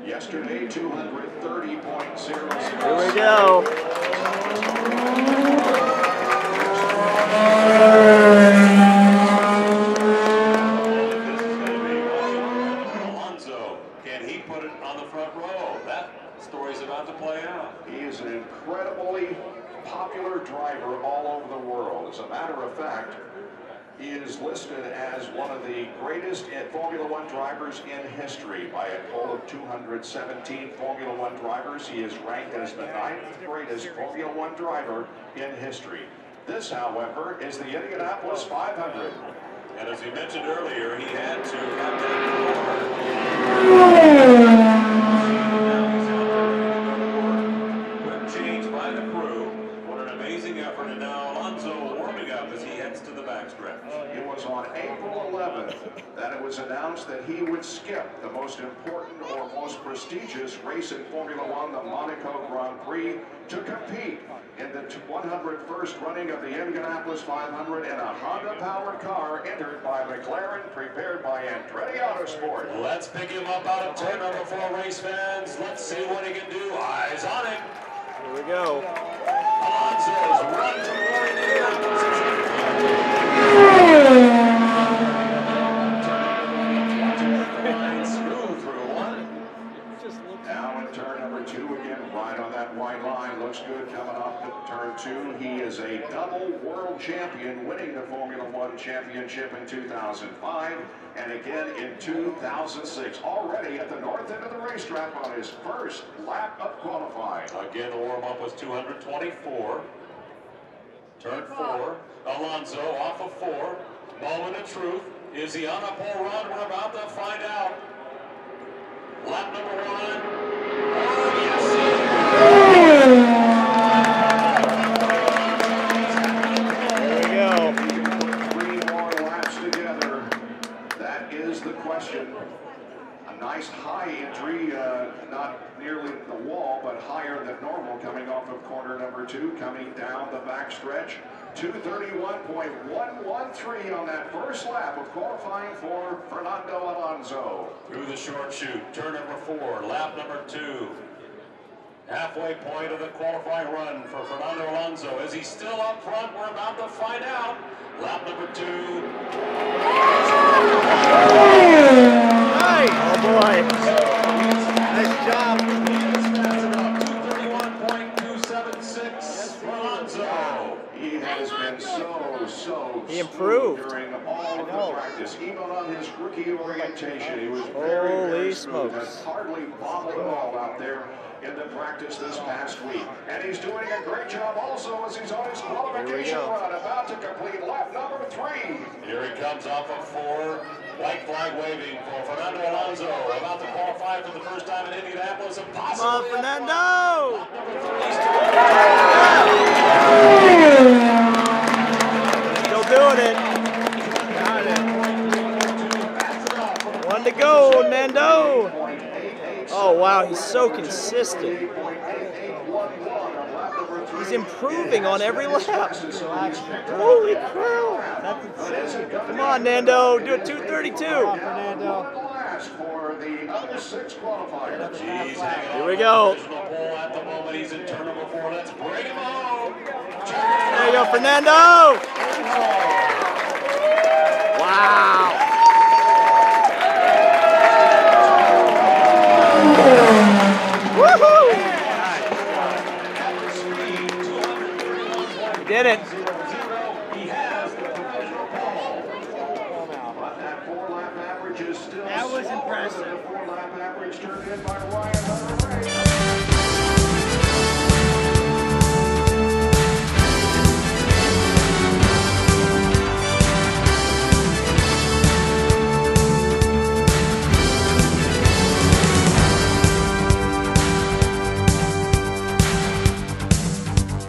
Yesterday, 230.06. Here we go. Alonso, can he put it on the front row? That story's about to play out. He is an incredibly popular driver all over the world. As a matter of fact, he is listed as one of the greatest Formula One drivers in history by a poll of 217 Formula One drivers. He is ranked as the 9th greatest Formula One driver in history. This, however, is the Indianapolis 500. And as he mentioned earlier, he had to have that quick change by the crew. What an amazing effort. And now Alonso warming up as he heads to the backstretch. It was on April 11th that it was announced that he would skip the most important or most prestigious race in Formula One, the Monaco Grand Prix, to compete in the 101st running of the Indianapolis 500 in a Honda-powered car entered by McLaren, prepared by Andretti Autosport. Let's pick him up out of turn number 4, race fans. Let's see what he can do. Eyes on him. Here we go. Alonso'S run to glory in Indianapolis. Now in turn number 2, again, right on that white line. Looks good coming up to turn 2. He is a double world champion, winning the Formula One championship in 2005 and again in 2006. Already at the north end of the racetrack on his first lap of qualifying. Again, the warm-up was 224. Turn 4. Alonso off of 4. Moment of truth. Is he on a pole run? We're about to find out. Lap number 1. Oh, yes, There we go. He can put 3 more laps together. That is the question. A nice high entry, not nearly the wall, but higher than normal, coming off of corner number 2, coming down the backstretch. 231.113 on that first lap of qualifying for Fernando Alonso. through the short chute. Turn number 4, lap number 2. Halfway point of the qualifying run for Fernando Alonso. Is he still up front? We're about to find out. Lap number 2. Nice. Oh boy. Nice job. 231.276 for Alonso. He has been so He improved. during all of the practice. Even on his rookie orientation, he was very smooth. Has hardly bombed the ball out there in the practice this past week. And he's doing a great job also as he's on his qualification run, about to complete lap number 3. Here he comes off of 4. White flag waving for Fernando Alonso. About to qualify for the first time in Indianapolis. And possibly Come on, Fernando! lap number 3. Still doing it. Got it. 1 to go, Nando. Oh, wow, he's so consistent. He's improving on every lap. Holy cow. Come on, Nando. Do a 232. Jeez, Here we go. At the moment, he's in turn number 4. Let's bring him home. There you go, Fernando. Wow. Woohoo! He did it. He has the professional ball. But that 4-lap average is still That was smaller impressive. than the 4-lap average turned in by Ryan Hunter.